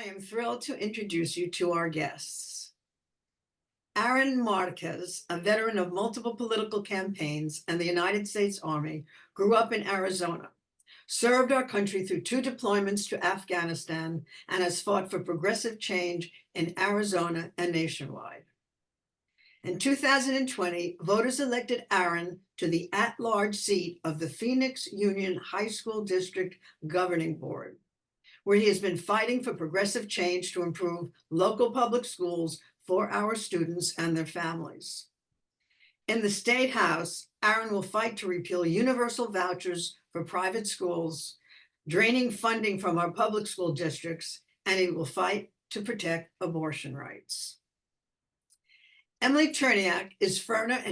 I am thrilled to introduce you to our guests. Aaron Marquez, a veteran of multiple political campaigns and the United States Army, grew up in Arizona, served our country through 2 deployments to Afghanistan, and has fought for progressive change in Arizona and nationwide. In 2020, voters elected Aaron to the at-large seat of the Phoenix Union High School District Governing Board, where he has been fighting for progressive change to improve local public schools for our students and their families. In the State House, Aaron will fight to repeal universal vouchers for private schools, draining funding from our public school districts, and he will fight to protect abortion rights. Emily Cherniack is founder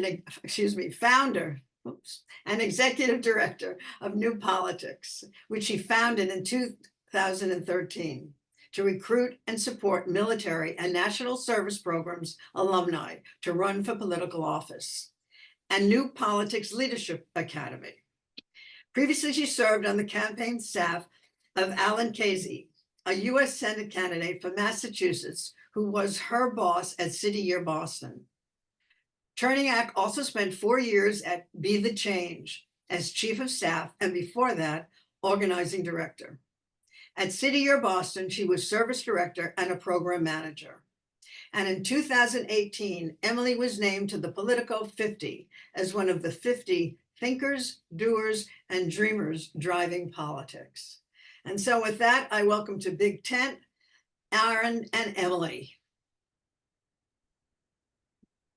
and executive director of New Politics, which she founded in 2013 to recruit and support military and national service programs alumni to run for political office, and New Politics Leadership Academy. Previously, she served on the campaign staff of Alan Casey, a U.S. Senate candidate for Massachusetts, who was her boss at City Year Boston. Cherniack also spent 4 years at Be the Change as chief of staff, and before that, organizing director. At City Year Boston, she was service director and a program manager. And in 2018, Emily was named to the Politico 50 as one of the 50 thinkers, doers, and dreamers driving politics. And so with that, I welcome to Big Tent, Aaron and Emily.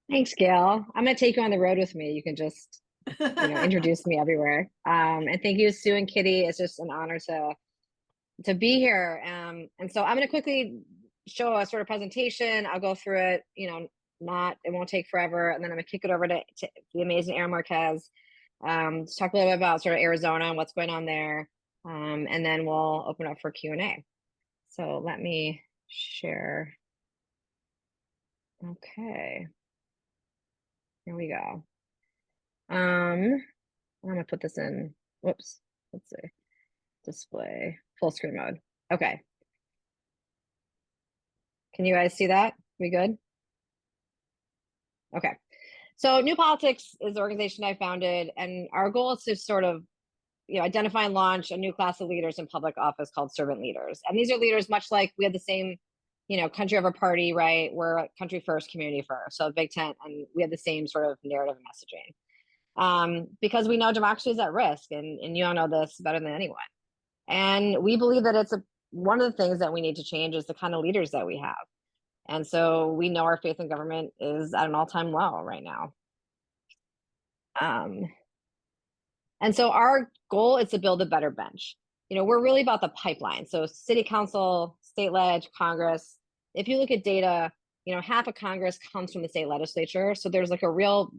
Thanks, Gail. I'm going to take you on the road with me. You can just, introduce me everywhere. And thank you, Sue and Kitty. It's just an honor to be here. And so I'm going to quickly show a sort of presentation. I'll go through it, it won't take forever. And then I'm going to kick it over to the amazing Aaron Marquez to talk a little bit about sort of Arizona and what's going on there. And then we'll open up for Q&A. So let me share. Okay. Here we go. I'm going to put this in, whoops, let's see, display, full screen mode. Okay. Can you guys see that? We good? Okay. So New Politics is the organization I founded, and our goal is to sort of, identify and launch a new class of leaders in public office called servant leaders. And these are leaders much like we have the same country over party, right? We're country first, community first. So Big Tent, and we have the same sort of narrative and messaging. Because we know democracy is at risk, and you all know this better than anyone. And we believe that it's one of the things that we need to change is the kind of leaders that we have. And so we know our faith in government is at an all-time low right now. And so our goal is to build a better bench. We're really about the pipeline. So city council, state leg, Congress. If you look at data, half of Congress comes from the state legislature. So there's like a real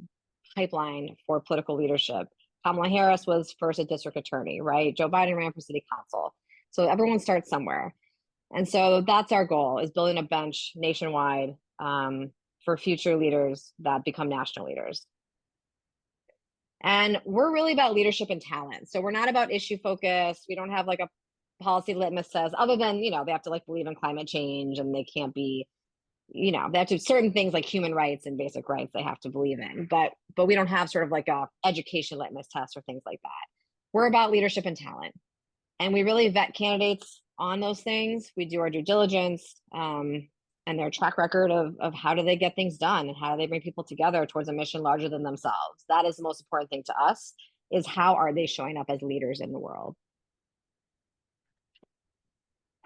pipeline for political leadership. Kamala Harris was first a district attorney, right? Joe Biden ran for city council. So everyone starts somewhere. And so that's our goal, is building a bench nationwide for future leaders that become national leaders. And we're really about leadership and talent. So we're not about issue focus. We don't have like a policy litmus test, other than, they have to believe in climate change, and they can't be, they have to certain things like human rights and basic rights they have to believe in. But we don't have sort of like a education litmus test or things like that. We're about leadership and talent. And we really vet candidates on those things. We do our due diligence and their track record of how do they get things done, and how do they bring people together towards a mission larger than themselves. That is the most important thing to us, is how are they showing up as leaders in the world.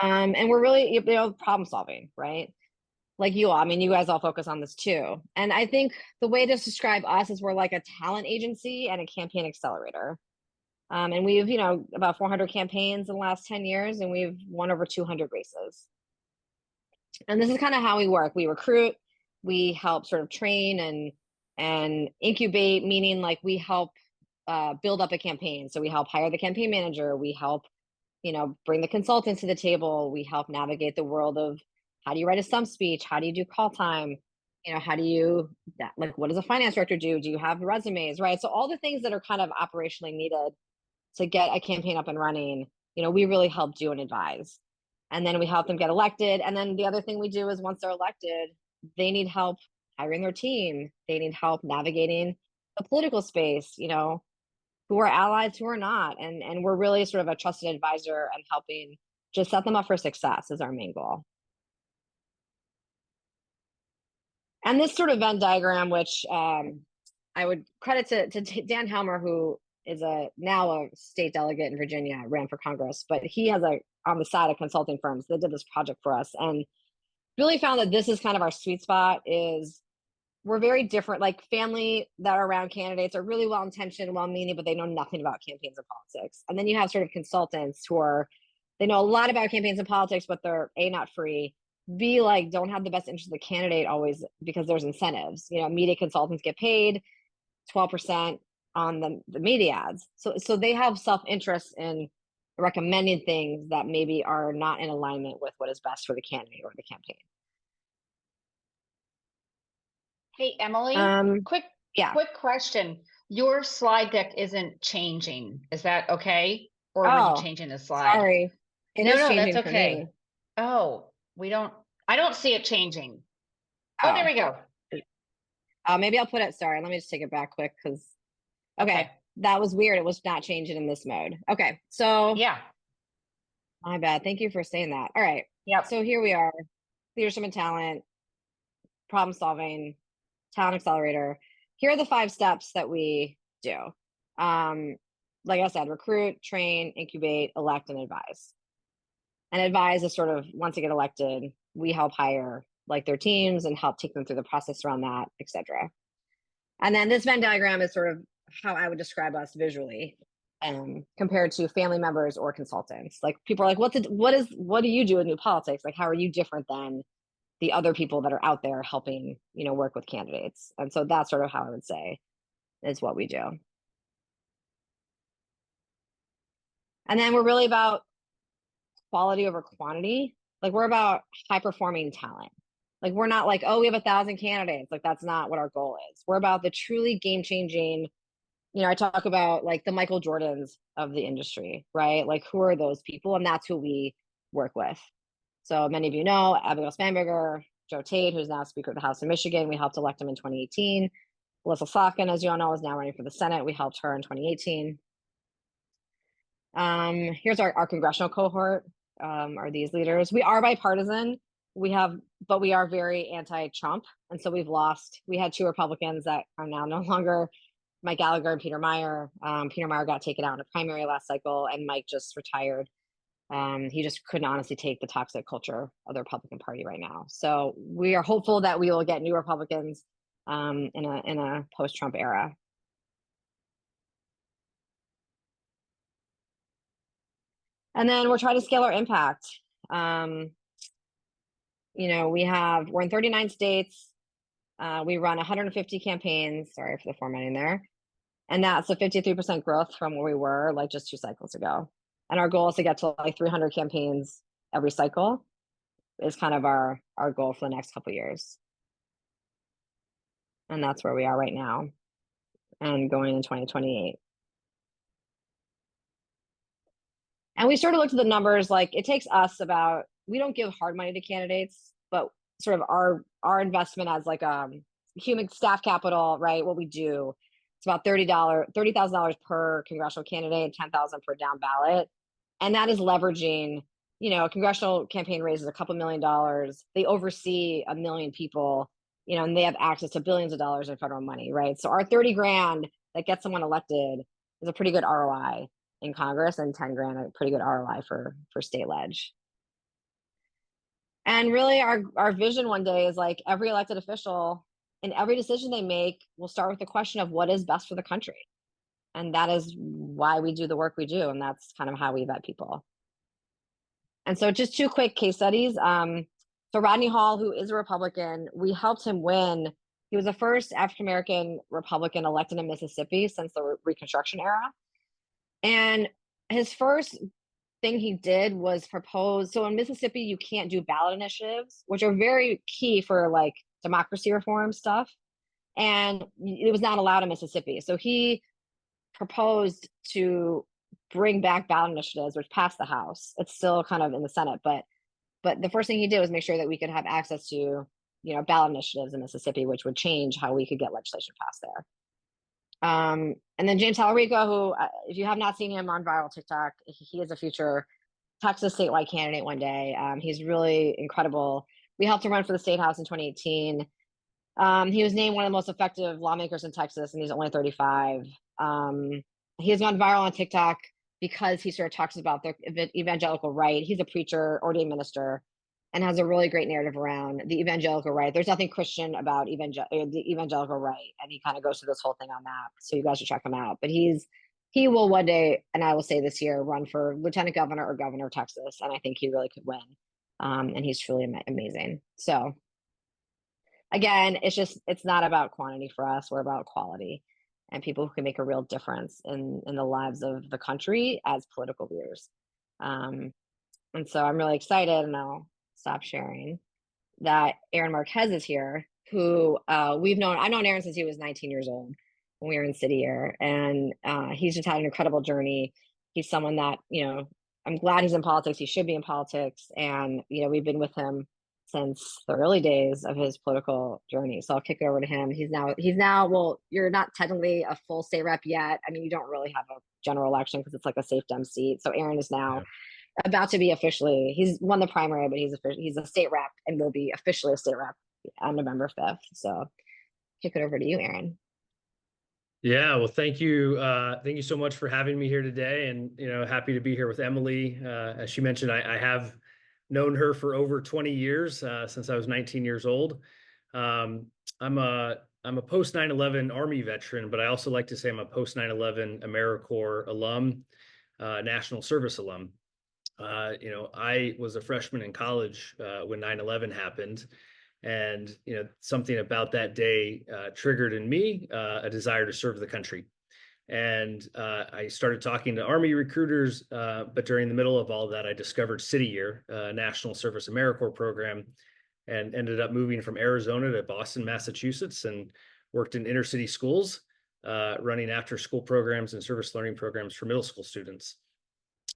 And we're really, problem solving, right? Like you all, you guys all focus on this too. And I think the way to describe us is we're like a talent agency and a campaign accelerator. And we've, about 400 campaigns in the last 10 years, and we've won over 200 races. And this is kind of how we work. We recruit, we help sort of train and incubate, meaning like we help build up a campaign. So we help hire the campaign manager, we help, bring the consultants to the table, we help navigate the world of how do you write a stump speech, how do you do call time, how do you, what does a finance director do? Do you have resumes, right? So all the things that are kind of operationally needed to get a campaign up and running, we really help do and advise. And then we help them get elected. And then the other thing we do is once they're elected, they need help hiring their team. They need help navigating the political space, who are allies, who are not. And we're really sort of a trusted advisor and helping just set them up for success is our main goal. And this sort of Venn diagram, which I would credit to Dan Helmer, who is now a state delegate in Virginia, ran for Congress, but he has on the side of consulting firms that did this project for us and really found that this is kind of our sweet spot. Is we're very different. Like family that are around candidates are really well-intentioned, well-meaning, but they know nothing about campaigns and politics. And then you have sort of consultants they know a lot about campaigns and politics, but they're not free, B, like don't have the best interest of the candidate always because there's incentives. Media consultants get paid 12% on the media ads. So they have self-interest in recommending things that maybe are not in alignment with what is best for the candidate or the campaign. Hey, Emily, quick question. Your slide deck isn't changing. Is that okay? Or were you changing the slide? Sorry. No, that's okay. Oh, I don't see it changing. Oh, there we go. Maybe I'll put it, sorry, let me just take it back quick because, okay, that was weird. It was not changing in this mode. Okay, so. Yeah. My bad. Thank you for saying that. All right. Yeah. So here we are, leadership and talent, problem solving, talent accelerator. Here are the 5 steps that we do. Like I said, recruit, train, incubate, elect, and advise. And advise is sort of once they get elected, we help hire like their teams and help take them through the process around that, etc. And then this Venn diagram is sort of how I would describe us visually, compared to family members or consultants. Like people are like, what do you do in new politics? Like, how are you different than the other people that are out there helping, work with candidates? And so that's sort of how I would say is what we do. And then we're really about quality over quantity. Like we're about high performing talent. Like we're not like, oh, we have 1,000 candidates. Like that's not what our goal is. We're about the truly game changing. I talk about like the Michael Jordans of the industry, right? Like who are those people? And that's who we work with. So many of you know Abigail Spanberger, Joe Tate, who's now Speaker of the House of Michigan. We helped elect him in 2018. Alyssa Slotkin, as you all know, is now running for the Senate. We helped her in 2018. Here's our congressional cohort, are these leaders. We are bipartisan. But we are very anti-Trump. And so we had 2 Republicans that are now no longer, Mike Gallagher and Peter Meyer. Peter Meyer got taken out in a primary last cycle and Mike just retired. He just couldn't honestly take the toxic culture of the Republican Party right now. So we are hopeful that we will get new Republicans in a post-Trump era. And then we're trying to scale our impact. We're in 39 states. We run 150 campaigns. Sorry for the formatting there. And that's a 53% growth from where we were like just 2 cycles ago. And our goal is to get to like 300 campaigns every cycle is kind of our goal for the next couple of years. And that's where we are right now and going in 2028. And we sort of looked at the numbers, like it takes us we don't give hard money to candidates, but sort of our investment as like human staff capital, right? What we do, it's about $30,000 per congressional candidate, $10,000 per down ballot. And that is leveraging, a congressional campaign raises a couple $1 million. They oversee 1 million people, and they have access to billions of dollars in federal money, right? So our 30 grand that gets someone elected is a pretty good ROI in Congress, and 10 grand a pretty good ROI for state ledge. And really our vision one day is like every elected official in every decision they make will start with the question of what is best for the country. And that is why we do the work we do. And that's kind of how we vet people. And so just 2 quick case studies. So Rodney Hall, who is a Republican, we helped him win. He was the first African-American Republican elected in Mississippi since the Reconstruction era. And his first thing he did was propose. So in Mississippi, you can't do ballot initiatives, which are very key for like democracy reform stuff. And it was not allowed in Mississippi. So he proposed to bring back ballot initiatives, which passed the House. It's still kind of in the Senate, but But the first thing he did was make sure that we could have access to, you know, ballot initiatives in Mississippi, which would change how we could get legislation passed there. And then James Talarico, who, if you have not seen him on viral TikTok, he is a future Texas statewide candidate one day. He's really incredible. We helped him run for the state house in 2018. He was named one of the most effective lawmakers in Texas, and he's only 35. He has gone viral on TikTok because he sort of talks about the evangelical right. He's a preacher, ordained minister, and has a really great narrative around the evangelical right. There's nothing Christian about the evangelical right, and he kind of goes through this whole thing on that. So you guys should check him out. But he will one day, and I will say this year, run for lieutenant governor or governor of Texas, and I think he really could win. And he's truly amazing. So again, it's not about quantity for us. We're about quality and people who can make a real difference in the lives of the country as political leaders. And so I'm really excited, and I'll stop sharing, that Aaron Marquez is here, who I've known Aaron since he was 19 years old when we were in city year. And he's just had an incredible journey. He's someone that, you know, I'm glad he's in politics. He should be in politics. And, you know, we've been with him since the early days of his political journey. So I'll kick it over to him. He's now, well, you're not technically a full state rep yet. I mean, you don't really have a general election because it's like a safe Dem seat. So Aaron is now about to be officially, he's won the primary, but he's a state rep and will be officially a state rep on November 5th. So kick it over to you, Aaron. Yeah, well, thank you. Thank you so much for having me here today. And, you know, happy to be here with Emily. As she mentioned, I have known her for over 20 years, since I was 19 years old. I'm a post 9/11 Army veteran, but I also like to say I'm a post 9/11 AmeriCorps alum, National Service alum. You know, I was a freshman in college when 9/11 happened. And, you know, something about that day triggered in me a desire to serve the country. And I started talking to Army recruiters, but during the middle of all that, I discovered City Year, National Service AmeriCorps program, and ended up moving from Arizona to Boston, Massachusetts, and worked in inner city schools, running after school programs and service learning programs for middle school students.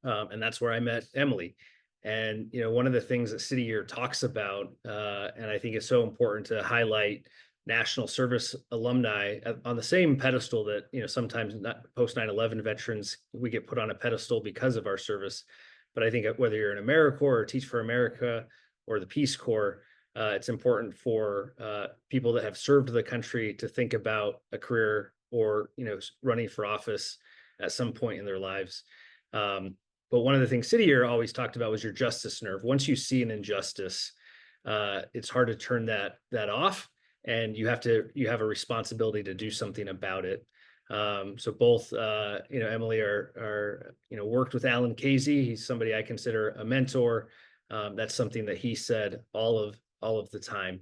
And that's where I met Emily. And, you know, one of the things that City Year talks about, and I think it's so important to highlight National Service alumni on the same pedestal that, you know, sometimes not post 9/11 veterans, we get put on a pedestal because of our service. But I think whether you're in AmeriCorps or Teach for America or the Peace Corps, it's important for people that have served the country to think about a career or, you know, running for office at some point in their lives. But one of the things City Year always talked about was your justice nerve. Once you see an injustice, it's hard to turn that off, and you have a responsibility to do something about it. So both, you know, Emily are you know, worked with Alan Casey. He's somebody I consider a mentor. That's something that he said all of the time.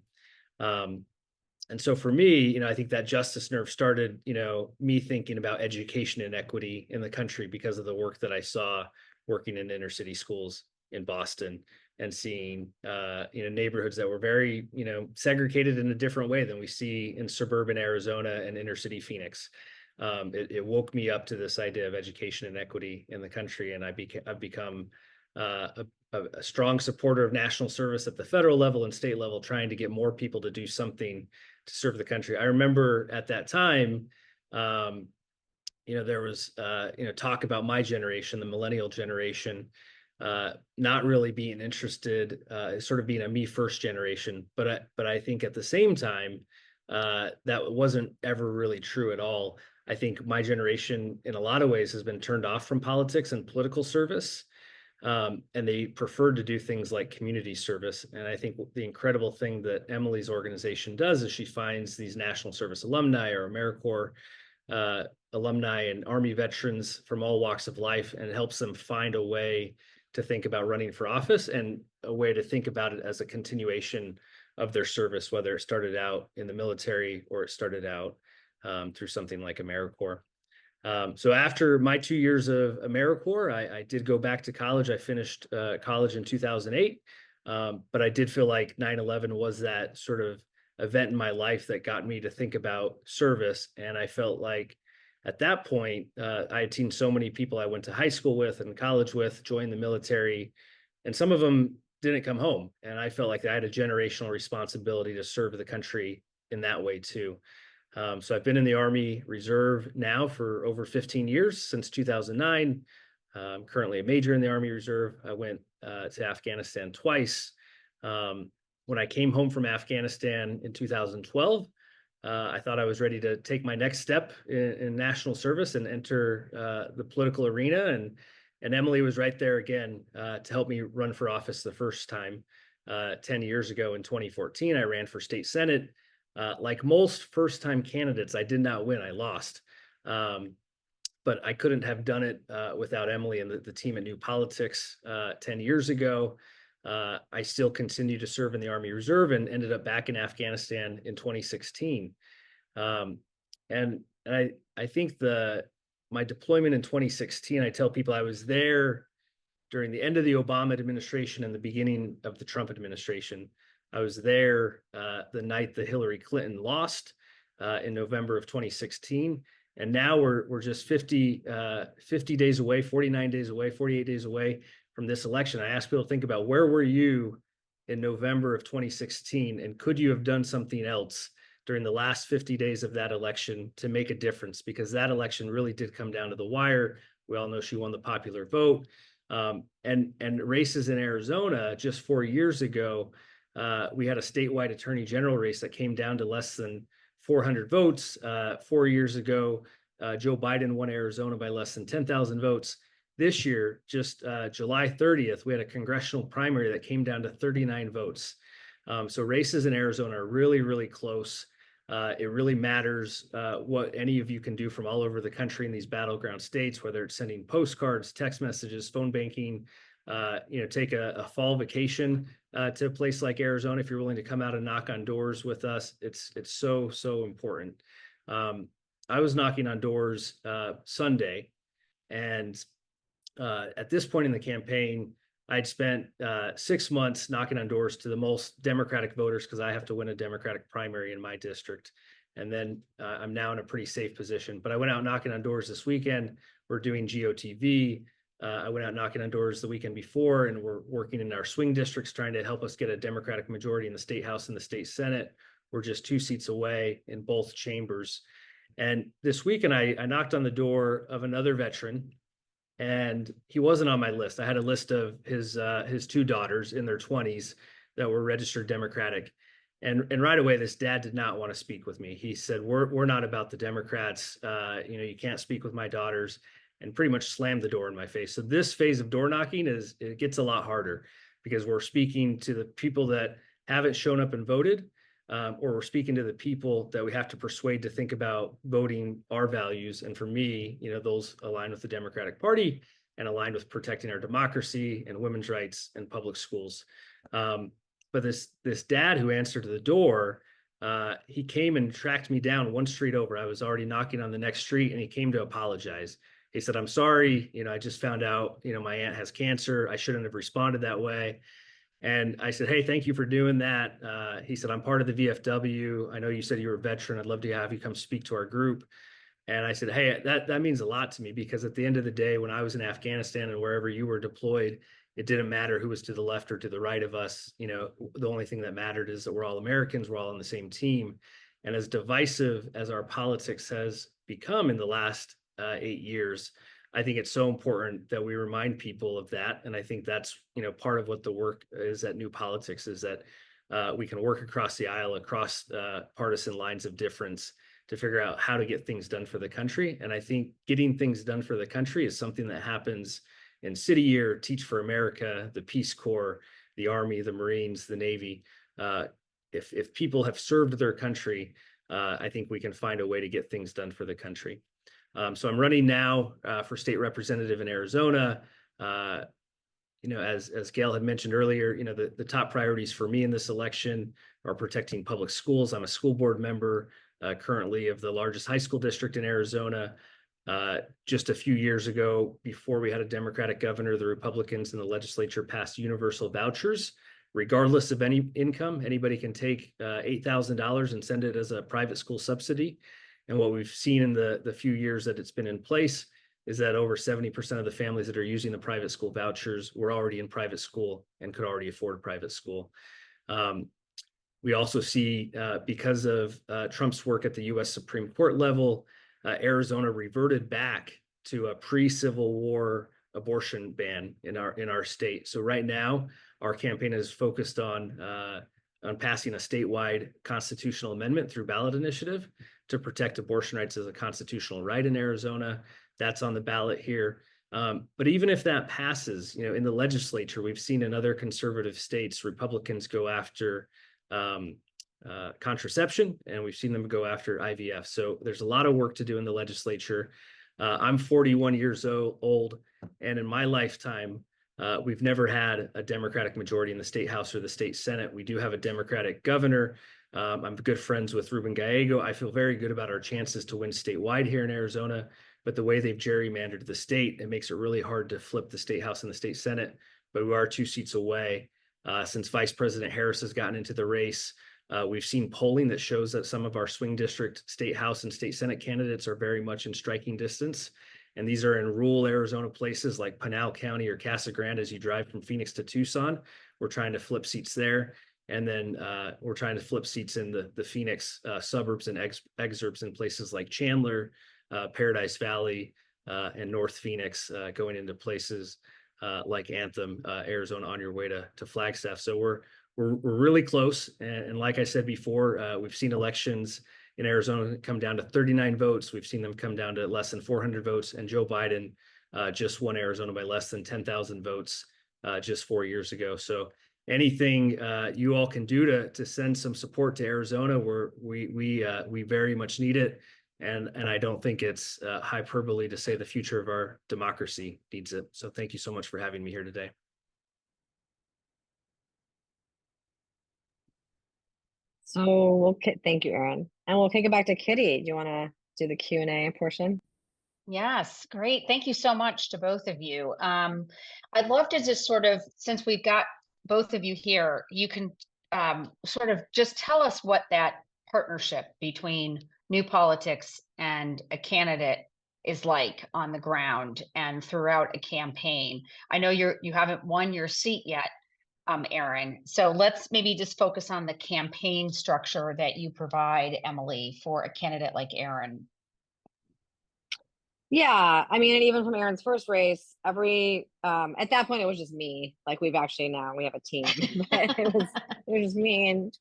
And so for me, you know, I think that justice nerve started, you know, me thinking about education inequity in the country because of the work that I saw working in inner city schools in Boston and seeing, you know, neighborhoods that were very, you know, segregated in a different way than we see in suburban Arizona and inner city Phoenix. It woke me up to this idea of education inequity in the country, and I've become a strong supporter of national service at the federal level and state level, trying to get more people to do something to serve the country. I remember at that time, you know, there was, you know, talk about my generation, the millennial generation, not really being interested, sort of being a me first generation. But I think at the same time, that wasn't ever really true at all. I think my generation, in a lot of ways, has been turned off from politics and political service. And they preferred to do things like community service. And I think the incredible thing that Emily's organization does is she finds these National Service alumni or AmeriCorps alumni and Army veterans from all walks of life, and helps them find a way to think about running for office and a way to think about it as a continuation of their service, whether it started out in the military or it started out through something like AmeriCorps. So after my 2 years of AmeriCorps, I did go back to college. I finished college in 2008, but I did feel like 9/11 was that sort of event in my life that got me to think about service. And I felt like at that point, I had seen so many people I went to high school with and college with join the military, and some of them didn't come home. And I felt like I had a generational responsibility to serve the country in that way too. So I've been in the Army Reserve now for over 15 years, since 2009. I'm currently a major in the Army Reserve. I went to Afghanistan twice. When I came home from Afghanistan in 2012, I thought I was ready to take my next step in national service and enter the political arena. And Emily was right there again to help me run for office the first time 10 years ago in 2014. I ran for state senate. Like most first-time candidates, I did not win. I lost. But I couldn't have done it without Emily and the team at New Politics 10 years ago. I still continue to serve in the Army Reserve and ended up back in Afghanistan in 2016. And I think my deployment in 2016, I tell people I was there during the end of the Obama administration and the beginning of the Trump administration. I was there the night that Hillary Clinton lost in November of 2016. And now we're just 50 days away, 49 days away, 48 days away from this election. I ask people to think about, where were you in November of 2016? And could you have done something else during the last 50 days of that election to make a difference? Because that election really did come down to the wire. We all know she won the popular vote. And races in Arizona just 4 years ago, we had a statewide attorney general race that came down to less than 400 votes. 4 years ago, Joe Biden won Arizona by less than 10,000 votes. This year, just July 30th, we had a congressional primary that came down to 39 votes. So races in Arizona are really, really close. It really matters what any of you can do from all over the country in these battleground states, whether it's sending postcards, text messages, phone banking, take a fall vacation to a place like Arizona. If you're willing to come out and knock on doors with us, it's so, so important. I was knocking on doors Sunday, and at this point in the campaign, I'd spent 6 months knocking on doors to the most Democratic voters, because I have to win a Democratic primary in my district. And then I'm now in a pretty safe position. But I went out knocking on doors this weekend. We're doing GOTV. I went out knocking on doors the weekend before, and we're working in our swing districts, trying to help us get a Democratic majority in the state house and the state senate. We're just 2 seats away in both chambers. And this weekend, I knocked on the door of another veteran, and he wasn't on my list. I had a list of his 2 daughters in their 20s that were registered Democratic. And right away, this dad did not want to speak with me. He said, we're not about the Democrats. You can't speak with my daughters, and pretty much slammed the door in my face. So this phase of door knocking it gets a lot harder, because we're speaking to the people that haven't shown up and voted, or we're speaking to the people that we have to persuade to think about voting our values. And for me, those align with the Democratic Party and align with protecting our democracy and women's rights and public schools. But this dad who answered the door, he came and tracked me down 1 street over. I was already knocking on the next street, and he came to apologize. He said, "I'm sorry, I just found out, my aunt has cancer. I shouldn't have responded that way." And I said, "Hey, thank you for doing that." He said, "I'm part of the VFW. I know you said you were a veteran. I'd love to have you come speak to our group." And I said, "Hey, that means a lot to me, because at the end of the day, when I was in Afghanistan and wherever you were deployed, it didn't matter who was to the left or to the right of us. The only thing that mattered is that we're all Americans. We're all on the same team." And as divisive as our politics has become in the last 8 years, I think it's so important that we remind people of that. And I think that's, part of what the work is at New Politics, is that we can work across the aisle, across partisan lines of difference, to figure out how to get things done for the country. And I think getting things done for the country is something that happens in City Year, Teach for America, the Peace Corps, the Army, the Marines, the Navy. If people have served their country, I think we can find a way to get things done for the country. So I'm running now for state representative in Arizona. As Gail had mentioned earlier, the top priorities for me in this election are protecting public schools. I'm a school board member currently of the largest high school district in Arizona. Just a few years ago, before we had a Democratic governor, the Republicans in the legislature passed universal vouchers. Regardless of any income, anybody can take $8,000 and send it as a private school subsidy. And what we've seen in the few years that it's been in place is that over 70% of the families that are using the private school vouchers were already in private school and could already afford a private school. We also see, because of Trump's work at the U.S. Supreme Court level, Arizona reverted back to a pre-Civil War abortion ban in our state. So right now, our campaign is focused on passing a statewide constitutional amendment through ballot initiative to protect abortion rights as a constitutional right in Arizona. That's on the ballot here. But even if that passes, in the legislature, we've seen in other conservative states, Republicans go after contraception, and we've seen them go after IVF. So there's a lot of work to do in the legislature. I'm 41 years old, and in my lifetime, we've never had a Democratic majority in the state house or the state Senate. We do have a Democratic governor. I'm good friends with Ruben Gallego. I feel very good about our chances to win statewide here in Arizona, but the way they've gerrymandered the state, it makes it really hard to flip the state house and the state Senate, but we are 2 seats away. Since Vice President Harris has gotten into the race, we've seen polling that shows that some of our swing district state house and state Senate candidates are very much in striking distance. And these are in rural Arizona places like Pinal County or Casa Grande. As you drive from Phoenix to Tucson, we're trying to flip seats there. And then we're trying to flip seats in the Phoenix suburbs and exurbs in places like Chandler, Paradise Valley, and North Phoenix, going into places like Anthem, Arizona, on your way to Flagstaff. So we're really close. And like I said before, we've seen elections in Arizona come down to 39 votes. We've seen them come down to less than 400 votes. And Joe Biden just won Arizona by less than 10,000 votes just 4 years ago. So anything you all can do to send some support to Arizona, we very much need it. And I don't think it's hyperbole to say the future of our democracy needs it. So thank you so much for having me here today. So thank you, Aaron. And we'll take it back to Kitty. Do you want to do the Q&A portion? Yes, great. Thank you so much to both of you. I'd love to just sort of, since we've got both of you here, you can sort of just tell us what that partnership between New Politics and a candidate is like on the ground and throughout a campaign. I know you haven't won your seat yet, Aaron. So let's maybe just focus on the campaign structure that you provide, Emily, for a candidate like Aaron. Yeah, I mean, and even from Aaron's first race, at that point it was just me. Like we have a team, but it was just me and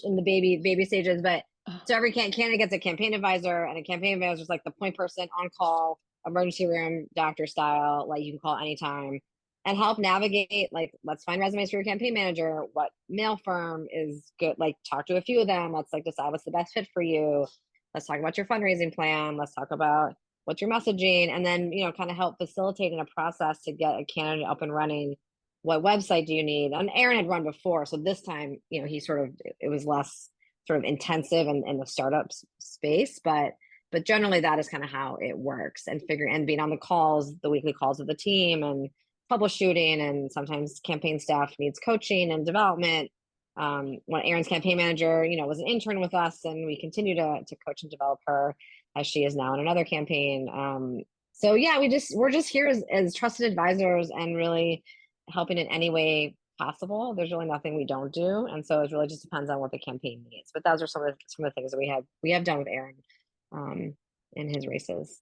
in the baby stages. But so every candidate gets a campaign advisor, and a campaign advisor is like the point person on call, emergency room, doctor style, like you can call anytime, and help navigate, like, let's find resumes for your campaign manager, what mail firm is good, like talk to a few of them, let's like decide what's the best fit for you, let's talk about your fundraising plan, let's talk about what's your messaging, and then, kind of help facilitate in a process to get a candidate up and running. What website do you need? And Aaron had run before, so this time, he it was less sort of intensive in the startup space, but generally that is kind of how it works, and being on the calls, the weekly calls of the team, and troubleshooting, and sometimes campaign staff needs coaching and development. When Aaron's campaign manager, was an intern with us, and we continue to coach and develop her as she is now in another campaign. So yeah, we're just here as trusted advisors and really helping in any way possible. There's really nothing we don't do, and so it really just depends on what the campaign needs. But those are some of the things that we have done with Aaron in his races.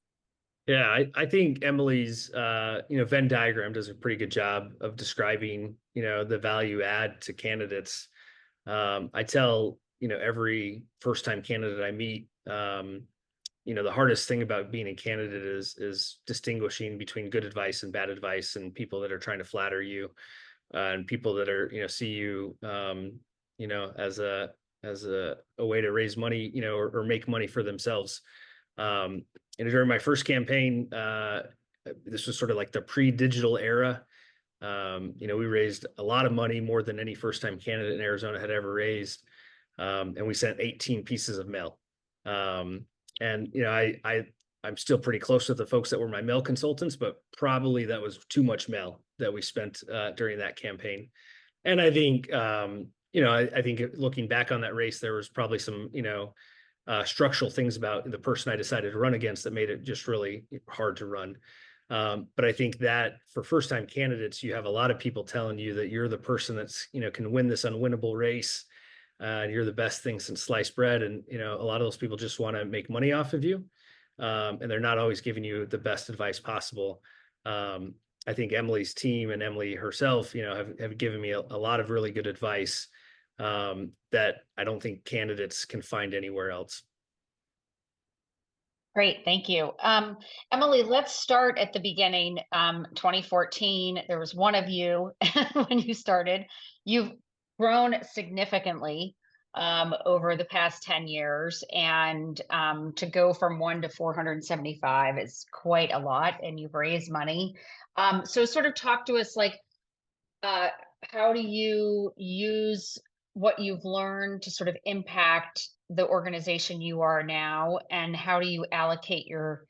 Yeah, I think Emily's Venn diagram does a pretty good job of describing the value add to candidates. I tell every first time candidate I meet, the hardest thing about being a candidate is distinguishing between good advice and bad advice, and people that are trying to flatter you, and people that are see you as a way to raise money or make money for themselves. And during my first campaign, this was sort of like the pre-digital era. We raised a lot of money, more than any first-time candidate in Arizona had ever raised, and we sent 18 pieces of mail. And I'm still pretty close with the folks that were my mail consultants, but probably that was too much mail that we spent during that campaign. And I think I think looking back on that race, there was probably some structural things about the person I decided to run against that made it just really hard to run. But I think that for first-time candidates, you have a lot of people telling you that you're the person that's, can win this unwinnable race. And you're the best thing since sliced bread. And, a lot of those people just want to make money off of you. And they're not always giving you the best advice possible. I think Emily's team and Emily herself, have given me a lot of really good advice that I don't think candidates can find anywhere else. Great, thank you. Emily, let's start at the beginning. 2014, there was one of you when you started. You've grown significantly over the past 10 years, and to go from 1 to 475 is quite a lot, and you've raised money. So sort of talk to us, like, how do you use what you've learned to sort of impact the organization you are now, and how do you allocate your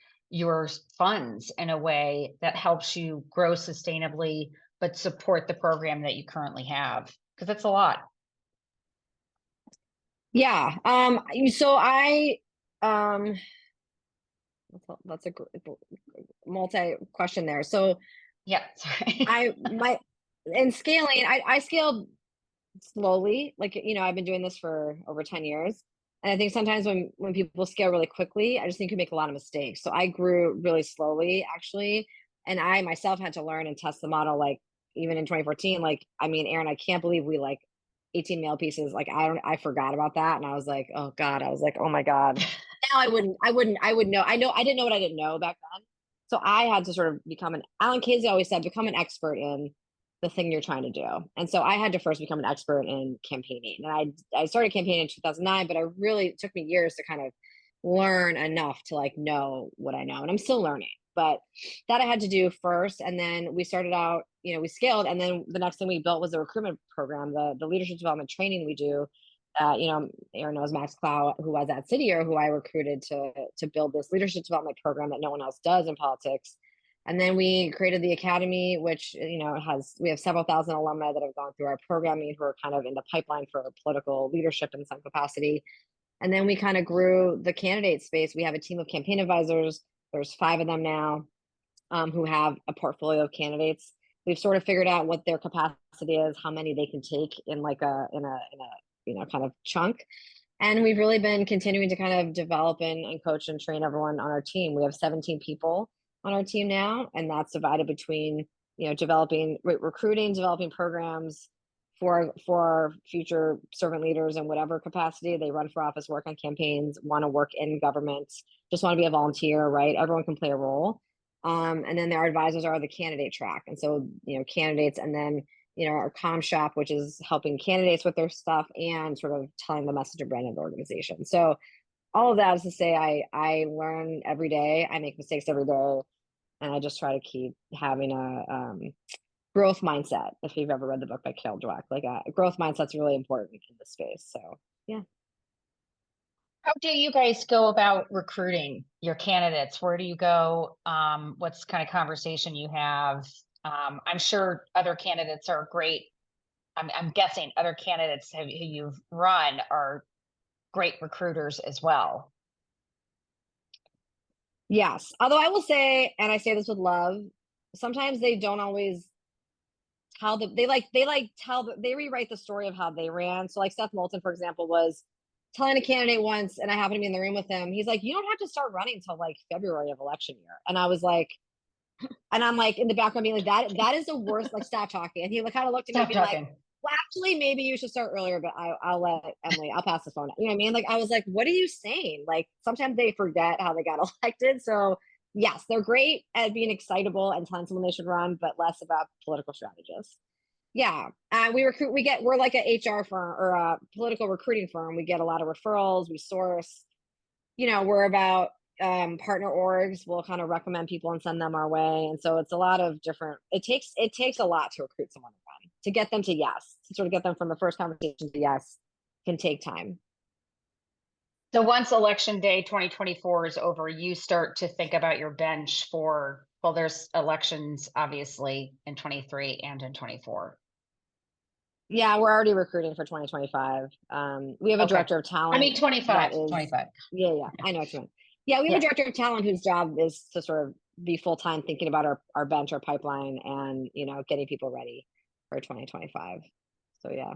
funds in a way that helps you grow sustainably but support the program that you currently have? Because that's a lot. Yeah. So I, that's a multi question there. So Yeah, sorry. in scaling, I scaled slowly. Like, I've been doing this for over 10 years. And I think sometimes when people scale really quickly, I just think you make a lot of mistakes. So I grew really slowly, actually. And I myself had to learn and test the model, like even in 2014. Like, I mean, Aaron, I can't believe we 18 mail pieces. Like, I forgot about that. And I was like, oh God, I was like, oh my God. Now I would know. I didn't know what I didn't know back then. So I had to sort of become Alan Casey always said, become an expert in the thing you're trying to do. And so I had to first become an expert in campaigning. And I started campaigning in 2009, but it took me years to kind of learn enough to know what I know. And I'm still learning, but that I had to do first. And then we started out, we scaled. And then the next thing we built was a recruitment program, the leadership development training we do. Aaron knows Max Clow, who was at City, or who I recruited to build this leadership development program that no one else does in politics. And then we created the academy, which, we have several thousand alumni that have gone through our programming who are kind of in the pipeline for political leadership in some capacity. And then we kind of grew the candidate space. We have a team of campaign advisors. There's 5 of them now who have a portfolio of candidates. We've sort of figured out what their capacity is, how many they can take in a kind of chunk. And we've really been continuing to kind of develop and coach and train everyone on our team. We have 17 people on our team now, and that's divided between developing recruiting, developing programs for future servant leaders in whatever capacity they run for office, work on campaigns, want to work in government, just want to be a volunteer, right? Everyone can play a role. And then their advisors are the candidate track, and so candidates, and then our comm shop, which is helping candidates with their stuff and sort of telling the message and brand of the organization. So all of that is to say, I learn every day. I make mistakes every day. And I just try to keep having a growth mindset. If you've ever read the book by Carol Dweck, a growth mindset's really important in this space. So, yeah. How do you guys go about recruiting your candidates? Where do you go? What's kind of conversation you have? I'm sure other candidates are great. I'm guessing other candidates who you've run are great recruiters as well. Yes. Although I will say, and I say this with love, sometimes they don't always tell they rewrite the story of how they ran. So Seth Moulton, for example, was telling a candidate once, and I happened to be in the room with him. He's like, you don't have to start running until February of election year. And I was like, and I'm in the background being that is the worst, stop talking. And he kind of looked at me and be like, well, actually, maybe you should start earlier, but I'll let Emily, I'll pass the phone. You know what I mean? I was like, what are you saying? Sometimes they forget how they got elected. So yes, they're great at being excitable and telling someone they should run, but less about political strategists. Yeah. We're like an HR firm or a political recruiting firm. We get a lot of referrals. We source, we're about partner orgs. We'll kind of recommend people and send them our way. And so it's a lot of different, it takes a lot to recruit someone to run, to get them to yes, to sort of get them from the first conversation to yes, can take time. So once election day 2024 is over, you start to think about your bench for, there's elections obviously in 23 and in 24. Yeah, we're already recruiting for 2025. We have a Okay. director of I talent. mean, 25, that is, 25. Yeah, I know what you meant. Yeah, we have Yeah. a director of talent whose job is to sort of be full-time thinking about our bench, our pipeline, and, you know, getting people ready for 2025. So yeah.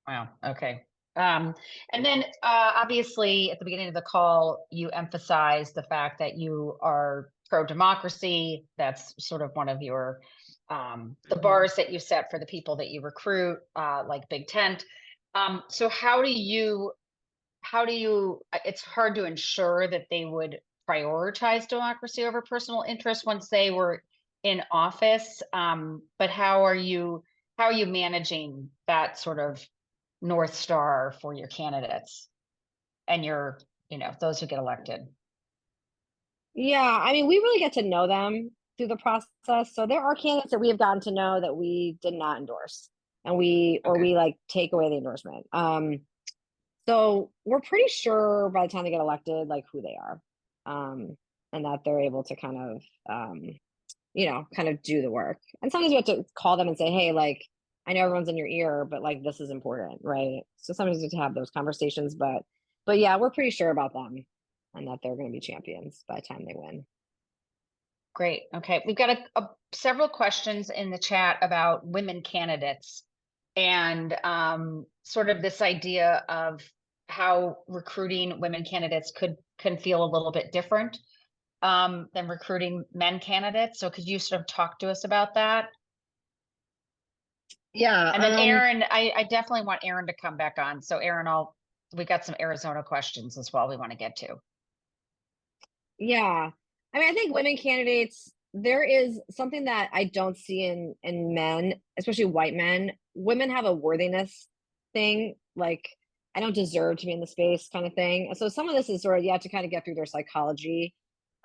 Wow. Okay. And then obviously at the beginning of the call, you emphasized the fact that you are pro-democracy. That's sort of one of your the bars that you set for the people that you recruit, like Big Tent. So how do you, it's hard to ensure that they would prioritize democracy over personal interest once they were in office. But how are you managing that sort of North Star for your candidates and your, those who get elected? Yeah, I mean, we really get to know them through the process. So there are candidates that we have gotten to know that we did not endorse, and we like take away the endorsement. So we're pretty sure by the time they get elected, like who they are, and that they're able to kind of, kind of do the work. And sometimes we have to call them and say, hey, like, I know everyone's in your ear, but like, this is important, right? So sometimes we have to have those conversations, but yeah, we're pretty sure about them and that they're going to be champions by the time they win. Great. Okay. We've got several questions in the chat about women candidates and sort of this idea of how recruiting women candidates can feel a little bit different than recruiting men candidates. So could you sort of talk to us about that? Yeah. And then Aaron, I definitely want Aaron to come back on. So Aaron, we got some Arizona questions as well we want to get to. Yeah. I mean, I think women candidates, there is something that I don't see in men, especially white men. Women have a worthiness thing, like I don't deserve to be in the space kind of thing. So some of this is sort of, you have to kind of get through their psychology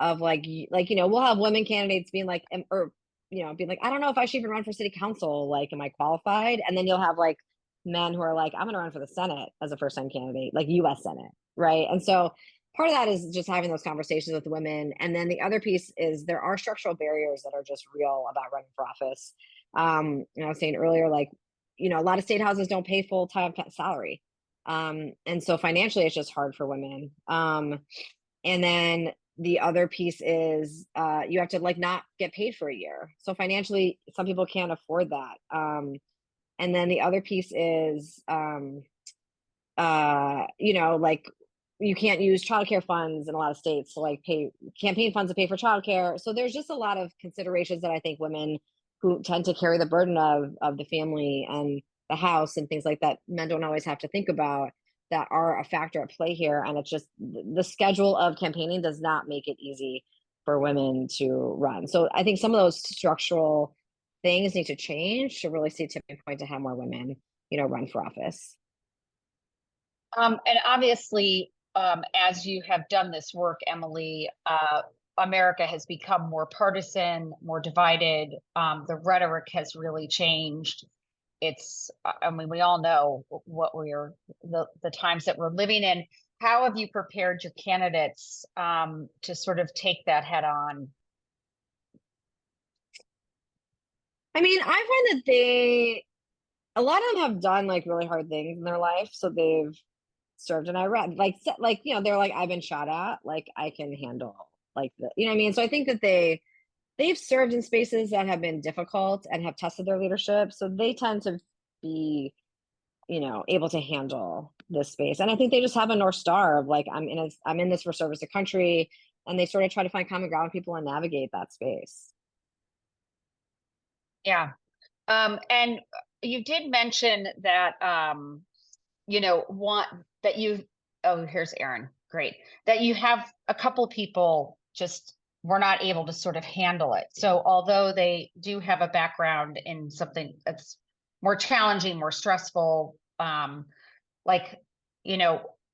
of like, we'll have women candidates being like, or, being like, I don't know if I should even run for city council. Like, am I qualified? And then you'll have like men who are like, I'm going to run for the Senate as a first time candidate, like US Senate. Right. And so part of that is just having those conversations with women. And then the other piece is there are structural barriers that are just real about running for office. I was saying earlier, like, a lot of state houses don't pay full-time salary. And so financially it's just hard for women. And then the other piece is you have to like not get paid for a year. So financially, some people can't afford that. And then the other piece is, like you can't use childcare funds in a lot of states to like pay campaign funds to pay for childcare. So there's just a lot of considerations that I think women who tend to carry the burden of the family and the house and things like that, men don't always have to think about, that are a factor at play here. And it's just the schedule of campaigning does not make it easy for women to run. So I think some of those structural things need to change to really see a tipping point to have more women, run for office. And obviously, as you have done this work, Emily, America has become more partisan, more divided. The rhetoric has really changed. I mean, we all know what the times that we're living in. How have you prepared your candidates to sort of take that head on? I mean, I find that a lot of them have done like really hard things in their life. So they've served in Iraq, they're like, I've been shot at, like I can handle like what I mean? So I think that they've served in spaces that have been difficult and have tested their leadership. So they tend to be, able to handle this space. And I think they just have a North Star of like, I'm in this for service to country. And they sort of try to find common ground with people and navigate that space. Yeah. And you did mention that, here's Aaron. Great. That you have a couple people just were not able to sort of handle it. So although they do have a background in something that's more challenging, more stressful,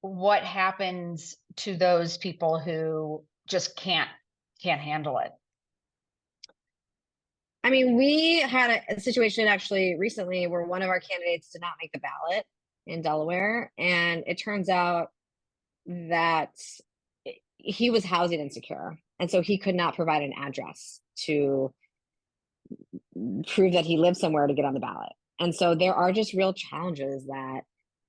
what happens to those people who just can't handle it? I mean, we had a situation actually recently where one of our candidates did not make the ballot in Delaware. And it turns out that he was housing insecure. And so he could not provide an address to prove that he lived somewhere to get on the ballot. And so there are just real challenges that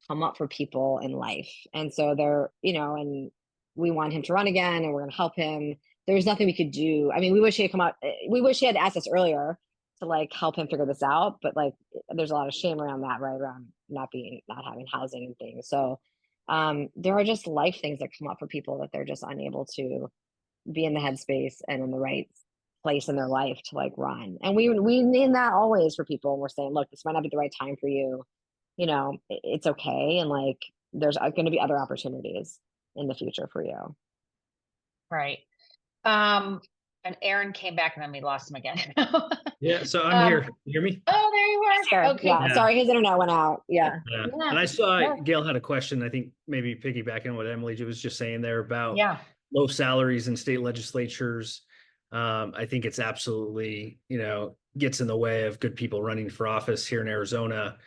come up for people in life. And so they're, and we want him to run again and we're going to help him. There's nothing we could do. I mean, we wish he had come out. We wish he had asked us earlier to like help him figure this out. But like, there's a lot of shame around that, right? Around not having housing and things. So there are just life things that come up for people that they're just unable to be in the headspace and in the right place in their life to like run. And we name that always for people. And we're saying, look, this might not be the right time for you. It's okay. And like, there's going to be other opportunities in the future for you. Right. And Aaron came back and then we lost him again. Yeah, so I'm here. You hear me? Oh, there you are. Sure. Okay. Yeah. Sorry, his internet went out. Yeah. Yeah. Yeah. And I saw Yeah. Gail had a question, I think maybe piggybacking on what Emily was just saying there about Yeah. low salaries in state legislatures. I think it's absolutely, gets in the way of good people running for office here in Arizona.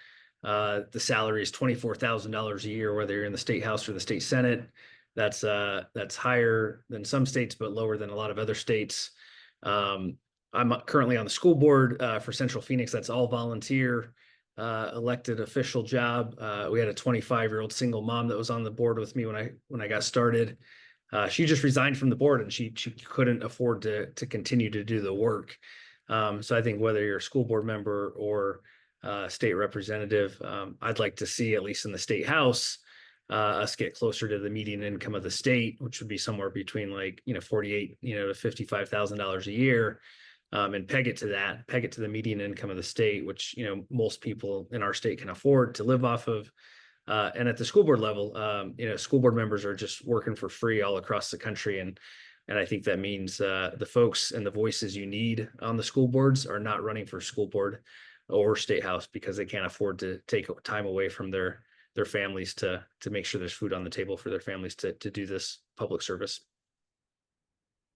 The salary is $24,000 a year, whether you're in the state house or the state senate. That's higher than some states, but lower than a lot of other states. I'm currently on the school board for Central Phoenix. That's all volunteer elected official job. We had a 25-year-old single mom that was on the board with me when I got started. She just resigned from the board and she couldn't afford to continue to do the work. So I think whether you're a school board member or state representative, I'd like to see, at least in the state house, us get closer to the median income of the state, which would be somewhere between like, $48, to $55,000 a year. And peg it to the median income of the state, which, most people in our state can afford to live off of. And at the school board level, school board members are just working for free all across the country. And I think that means the folks and the voices you need on the school boards are not running for school board or state house because they can't afford to take time away from their families to make sure there's food on the table for their families to do this public service.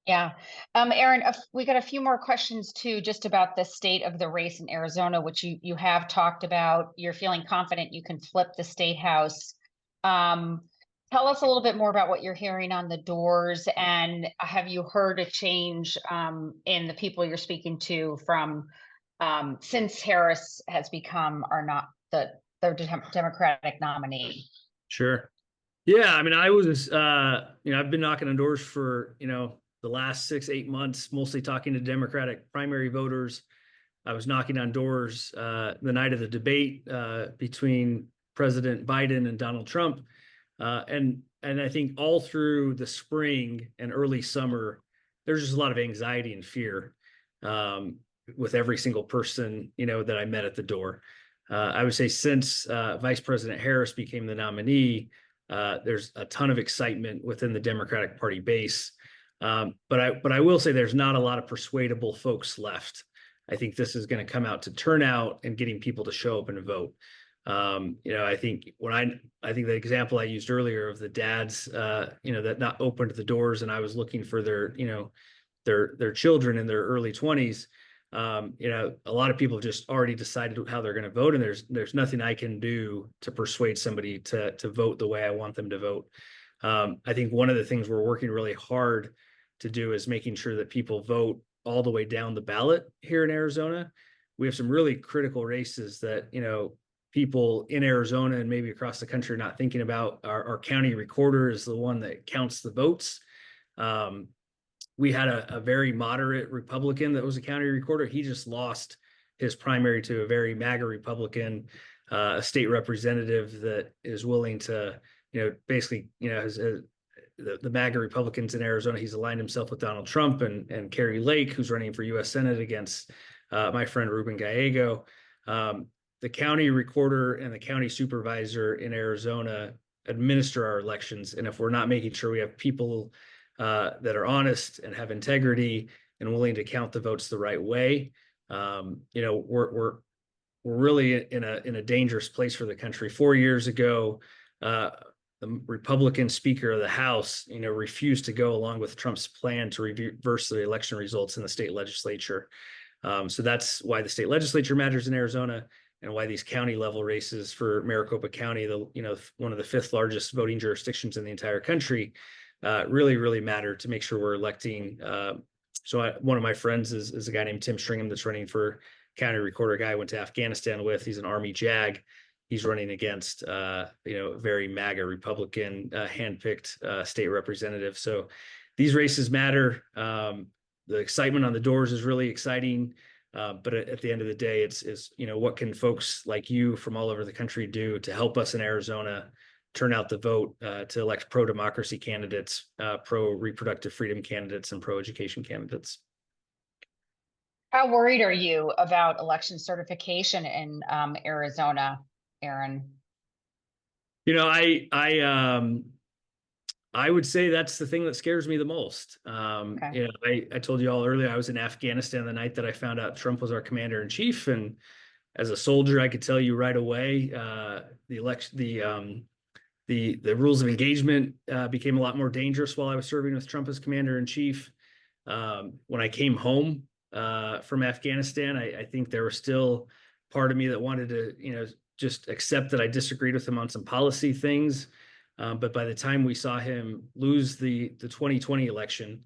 Yeah. Aaron, we got a few more questions too, just about the state of the race in Arizona, which you have talked about. You're feeling confident you can flip the state house. Tell us a little bit more about what you're hearing on the doors, and have you heard a change in the people you're speaking to from since Harris has become their Democratic nominee? Sure. Yeah. I mean, I was, I've been knocking on doors for, the last 6-8 months, mostly talking to Democratic primary voters. I was knocking on doors the night of the debate between President Biden and Donald Trump. And I think all through the spring and early summer, there's just a lot of anxiety and fear with every single person, that I met at the door. I would say since Vice President Harris became the nominee, there's a ton of excitement within the Democratic Party base. But I will say there's not a lot of persuadable folks left. I think this is going to come out to turnout and getting people to show up and vote. I think I think the example I used earlier of the dads, that not opened the doors and I was looking for their children in their early 20s. A lot of people have just already decided how they're going to vote, and there's nothing I can do to persuade somebody to vote the way I want them to vote. I think one of the things we're working really hard to do is making sure that people vote all the way down the ballot here in Arizona. We have some really critical races that, people in Arizona and maybe across the country are not thinking about. Our county recorder is the one that counts the votes. We had a very moderate Republican that was a county recorder. He just lost his primary to a very MAGA Republican, a state representative that is willing to, basically, the MAGA Republicans in Arizona. He's aligned himself with Donald Trump and Carrie Lake, who's running for U.S. Senate against my friend Ruben Gallego. The county recorder and the county supervisor in Arizona administer our elections. And if we're not making sure we have people that are honest and have integrity and willing to count the votes the right way, we're really in a dangerous place for the country. 4 years ago, the Republican Speaker of the House, refused to go along with Trump's plan to reverse the election results in the state legislature. So that's why the state legislature matters in Arizona, and why these county level races for Maricopa County, one of the 5th largest voting jurisdictions in the entire country, really, really matter to make sure we're electing. One of my friends is a guy named Tim Stringham that's running for county recorder guy I went to Afghanistan with. He's an Army JAG. He's running against, very MAGA Republican handpicked state representative. So these races matter. The excitement on the doors is really exciting. But at the end of the day, it's what can folks like you from all over the country do to help us in Arizona turn out the vote to elect pro-democracy candidates, pro-reproductive freedom candidates, and pro-education candidates. How worried are you about election certification in Arizona, Aaron? I would say that's the thing that scares me the most. Okay. I told you all earlier, I was in Afghanistan the night that I found out Trump was our commander in chief. And as a soldier, I could tell you right away, the rules of engagement became a lot more dangerous while I was serving with Trump as commander in chief. When I came home from Afghanistan, I think there was still part of me that wanted to, just accept that I disagreed with him on some policy things. But by the time we saw him lose the 2020 election,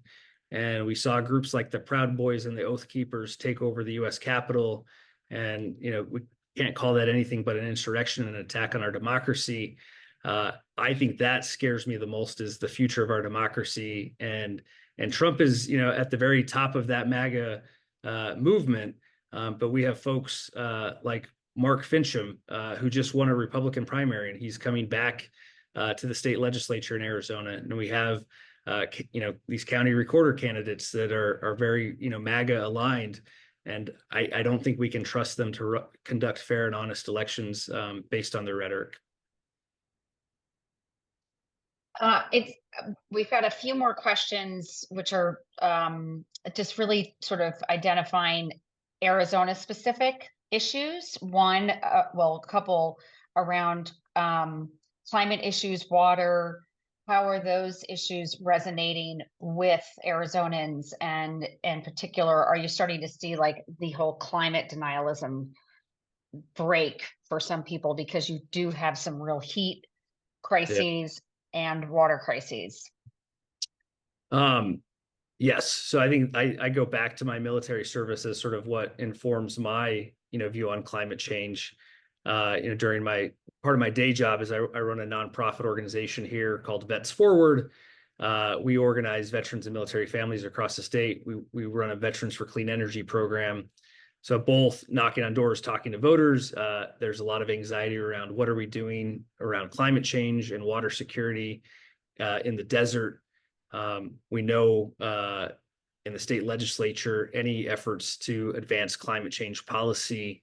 and we saw groups like the Proud Boys and the Oath Keepers take over the U.S. Capitol, and we can't call that anything but an insurrection and an attack on our democracy. I think that scares me the most, is the future of our democracy. And Trump is, at the very top of that MAGA movement. But we have folks like Mark Fincham, who just won a Republican primary, and he's coming back to the state legislature in Arizona. And we have, these county recorder candidates that are very, MAGA aligned. And I don't think we can trust them to conduct fair and honest elections based on their rhetoric. We've got a few more questions, which are just really sort of identifying Arizona specific issues. One, a couple around climate issues, water. How are those issues resonating with Arizonans? And in particular, are you starting to see like the whole climate denialism break for some people, because you do have some real heat crises and water crises? Yes. So I think I go back to my military service as sort of what informs my, view on climate change. During my part of my day job is I run a nonprofit organization here called Vets Forward. We organize veterans and military families across the state. We run a Veterans for Clean Energy program. So both knocking on doors, talking to voters, there's a lot of anxiety around what are we doing around climate change and water security in the desert. We know in the state legislature, any efforts to advance climate change policy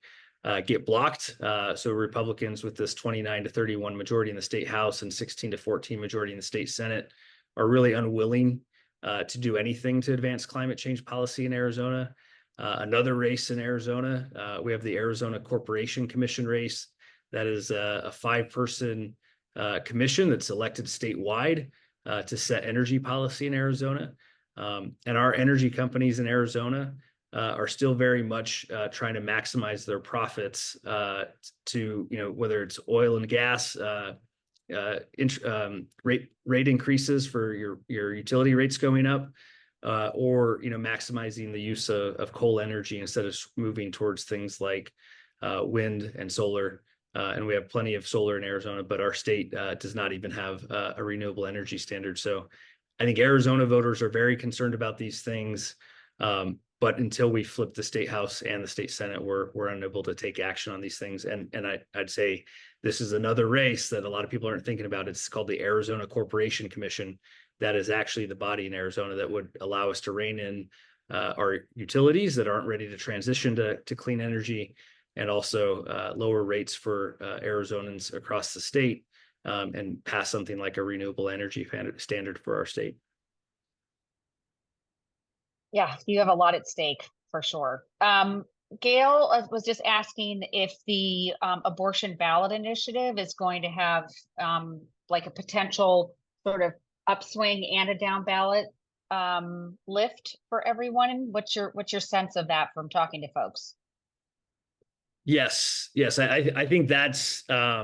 get blocked. So Republicans with this 29-31 majority in the state House and 16-14 majority in the state Senate are really unwilling to do anything to advance climate change policy in Arizona. Another race in Arizona, we have the Arizona Corporation Commission race. That is a 5-person commission that's elected statewide to set energy policy in Arizona. And our energy companies in Arizona are still very much trying to maximize their profits to, whether it's oil and gas, rate increases for your utility rates going up, or maximizing the use of coal energy instead of moving towards things like wind and solar. And we have plenty of solar in Arizona, but our state does not even have a renewable energy standard. So I think Arizona voters are very concerned about these things. But until we flip the state House and the state Senate, we're unable to take action on these things. And I'd say this is another race that a lot of people aren't thinking about. It's called the Arizona Corporation Commission. That is actually the body in Arizona that would allow us to rein in our utilities that aren't ready to transition to clean energy, and also lower rates for Arizonans across the state, and pass something like a renewable energy standard for our state. Yeah, you have a lot at stake for sure. Gail was just asking if the abortion ballot initiative is going to have like a potential sort of upswing and a down ballot lift for everyone. What's your sense of that from talking to folks? Yes. I think that's I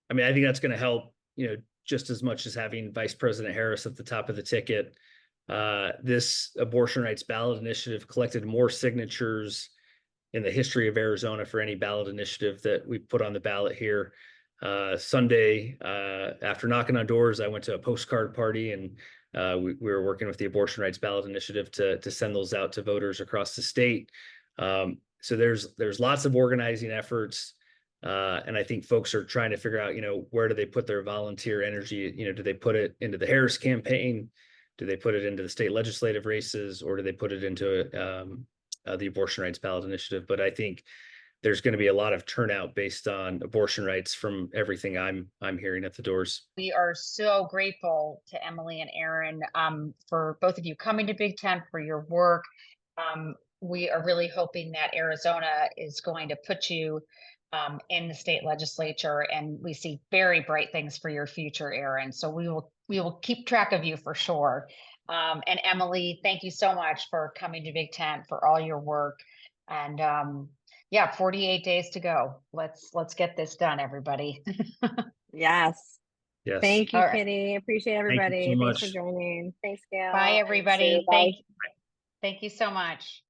think that's going to help, just as much as having Vice President Harris at the top of the ticket. This abortion rights ballot initiative collected more signatures in the history of Arizona for any ballot initiative that we put on the ballot here. Sunday, after knocking on doors, I went to a postcard party, and we were working with the Abortion Rights Ballot Initiative to send those out to voters across the state. So there's lots of organizing efforts. And I think folks are trying to figure out, where do they put their volunteer energy? Do they put it into the Harris campaign? Do they put it into the state legislative races, or do they put it into the Abortion Rights Ballot Initiative? But I think there's going to be a lot of turnout based on abortion rights from everything I'm hearing at the doors. We are so grateful to Emily and Aaron for both of you coming to Big Tent, for your work. We are really hoping that Arizona is going to put you in the state legislature, and we see very bright things for your future, Aaron. So we will keep track of you for sure. And Emily, thank you so much for coming to Big Tent, for all your work. And yeah, 48 days to go. Let's get this done, everybody. Yes. Yes. Thank you, All right. Kitty. Appreciate everybody. so Thanks for much. joining. Thanks, Gail. Bye, and everybody. Sue. Bye. Thank you so much.